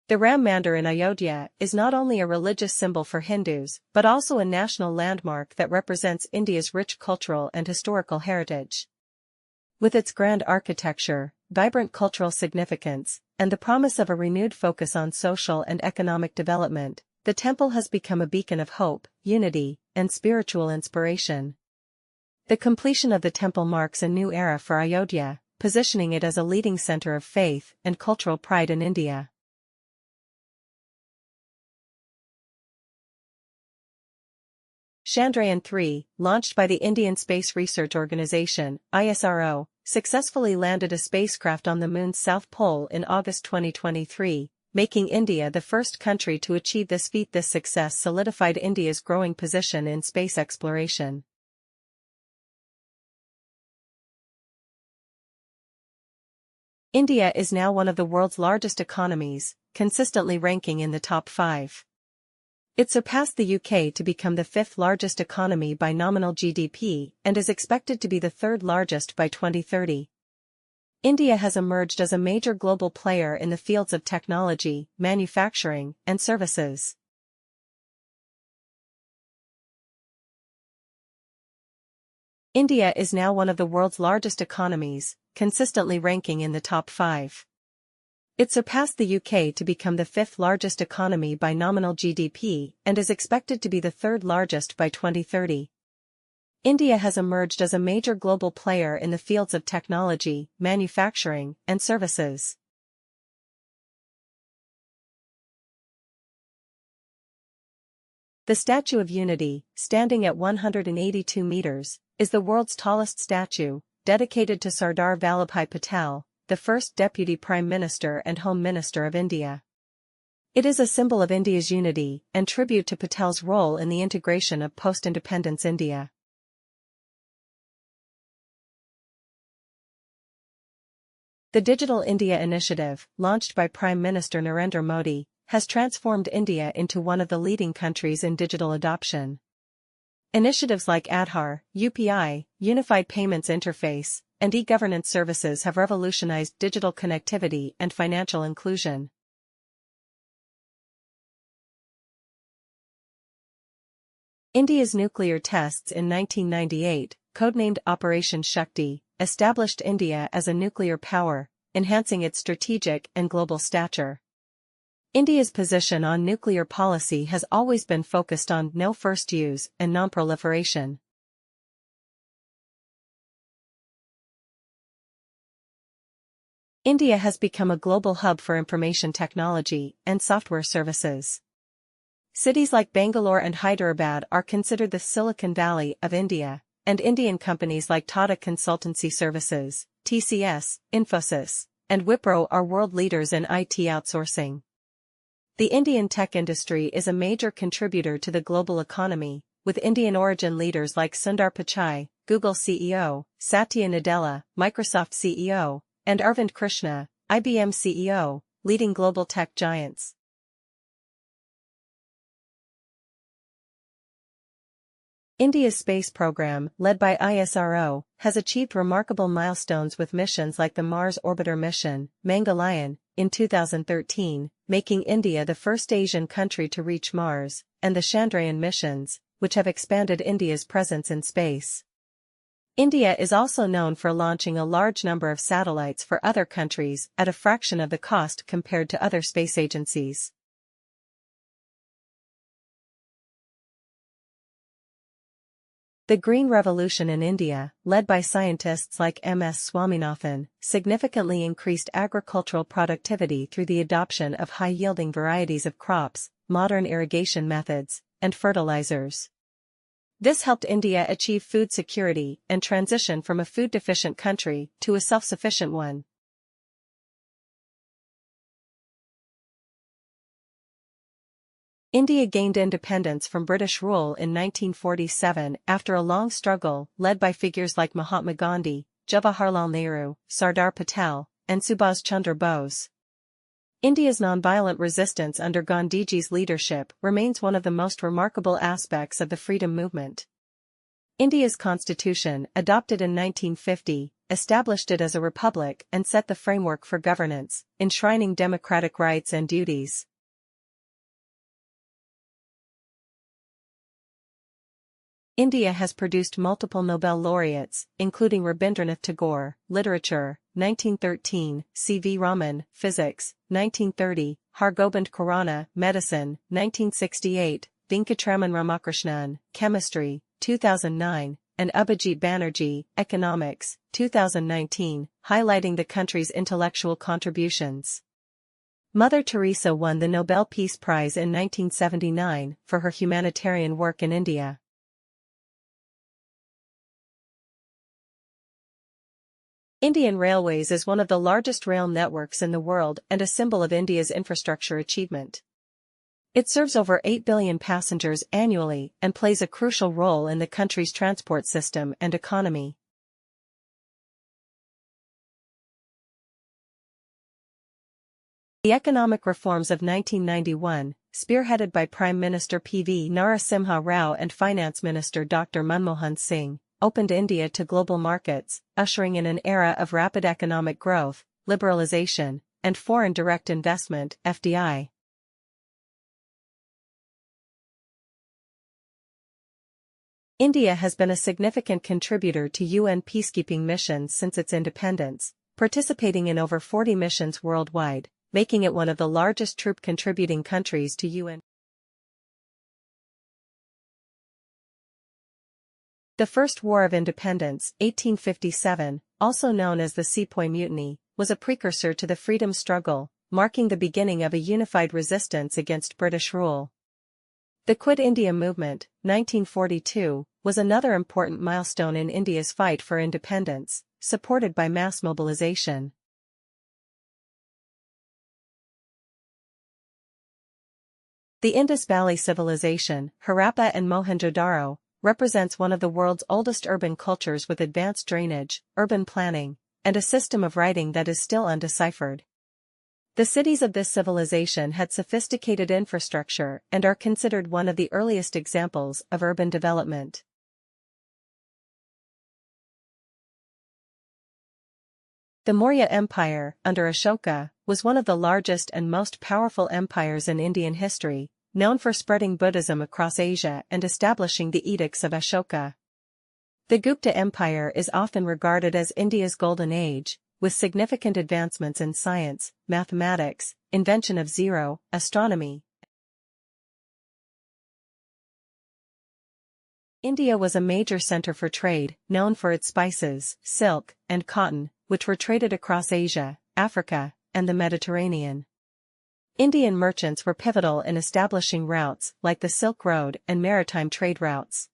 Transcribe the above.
The Ram Mandir in Ayodhya is not only a religious symbol for Hindus but also a national landmark that represents India's rich cultural and historical heritage. With its grand architecture, vibrant cultural significance, and the promise of a renewed focus on social and economic development, the temple has become a beacon of hope, unity, and spiritual inspiration. The completion of the temple marks a new era for Ayodhya, positioning it as a leading center of faith and cultural pride in India. Chandrayaan-3, launched by the Indian Space Research Organisation (ISRO), successfully landed a spacecraft on the Moon's south pole in August 2023, making India the first country to achieve this feat. This success solidified India's growing position in space exploration. India is now one of the world's largest economies, consistently ranking in the top 5. It surpassed the UK to become the 5th largest economy by nominal GDP and is expected to be the 3rd largest by 2030. India has emerged as a major global player in the fields of technology, manufacturing, and services. India is now one of the world's largest economies, consistently ranking in the top 5. It surpassed the UK to become the 5th largest economy by nominal GDP and is expected to be the 3rd largest by 2030. India has emerged as a major global player in the fields of technology, manufacturing, and services. The Statue of Unity, standing at 182 meters, is the world's tallest statue, dedicated to Sardar Vallabhbhai Patel, the first Deputy Prime Minister and Home Minister of India. It is a symbol of India's unity and tribute to Patel's role in the integration of post-independence India. The Digital India Initiative, launched by Prime Minister Narendra Modi, has transformed India into one of the leading countries in digital adoption. Initiatives like Aadhaar, UPI, Unified Payments Interface, and e-governance services have revolutionized digital connectivity and financial inclusion. India's nuclear tests in 1998, codenamed Operation Shakti, established India as a nuclear power, enhancing its strategic and global stature. India's position on nuclear policy has always been focused on no first use and non-proliferation. India has become a global hub for information technology and software services. Cities like Bangalore and Hyderabad are considered the Silicon Valley of India, and Indian companies like Tata Consultancy Services, TCS, Infosys, and Wipro are world leaders in IT outsourcing. The Indian tech industry is a major contributor to the global economy, with Indian origin leaders like Sundar Pichai, Google CEO, Satya Nadella, Microsoft CEO, and Arvind Krishna, IBM CEO, leading global tech giants. India's space program, led by ISRO, has achieved remarkable milestones with missions like the Mars Orbiter mission, Mangalyaan, in 2013, making India the first Asian country to reach Mars, and the Chandrayaan missions, which have expanded India's presence in space. India is also known for launching a large number of satellites for other countries at a fraction of the cost compared to other space agencies. The Green Revolution in India, led by scientists like M.S. Swaminathan, significantly increased agricultural productivity through the adoption of high-yielding varieties of crops, modern irrigation methods, and fertilizers. This helped India achieve food security and transition from a food-deficient country to a self-sufficient one. India gained independence from British rule in 1947 after a long struggle led by figures like Mahatma Gandhi, Jawaharlal Nehru, Sardar Patel, and Subhas Chandra Bose. India's nonviolent resistance under Gandhiji's leadership remains one of the most remarkable aspects of the freedom movement. India's constitution, adopted in 1950, established it as a republic and set the framework for governance, enshrining democratic rights and duties. India has produced multiple Nobel laureates, including Rabindranath Tagore, Literature, 1913, C.V. Raman, Physics, 1930, Hargobind Khurana, Medicine, 1968, Venkatraman Ramakrishnan, Chemistry, 2009, and Abhijit Banerjee, Economics, 2019, highlighting the country's intellectual contributions. Mother Teresa won the Nobel Peace Prize in 1979 for her humanitarian work in India. Indian Railways is one of the largest rail networks in the world and a symbol of India's infrastructure achievement. It serves over 8 billion passengers annually and plays a crucial role in the country's transport system and economy. The economic reforms of 1991, spearheaded by Prime Minister P.V. Narasimha Rao and Finance Minister Dr. Manmohan Singh, opened India to global markets, ushering in an era of rapid economic growth, liberalization, and foreign direct investment (FDI). India has been a significant contributor to UN peacekeeping missions since its independence, participating in over 40 missions worldwide, making it one of the largest troop-contributing countries to UN. The First War of Independence, 1857, also known as the Sepoy Mutiny, was a precursor to the freedom struggle, marking the beginning of a unified resistance against British rule. The Quit India Movement, 1942, was another important milestone in India's fight for independence, supported by mass mobilization. The Indus Valley Civilization, Harappa and Mohenjo-daro, represents one of the world's oldest urban cultures with advanced drainage, urban planning, and a system of writing that is still undeciphered. The cities of this civilization had sophisticated infrastructure and are considered one of the earliest examples of urban development. The Maurya Empire, under Ashoka, was one of the largest and most powerful empires in Indian history, known for spreading Buddhism across Asia and establishing the Edicts of Ashoka. The Gupta Empire is often regarded as India's golden age, with significant advancements in science, mathematics, invention of zero, astronomy. India was a major center for trade, known for its spices, silk, and cotton, which were traded across Asia, Africa, and the Mediterranean. Indian merchants were pivotal in establishing routes like the Silk Road and maritime trade routes.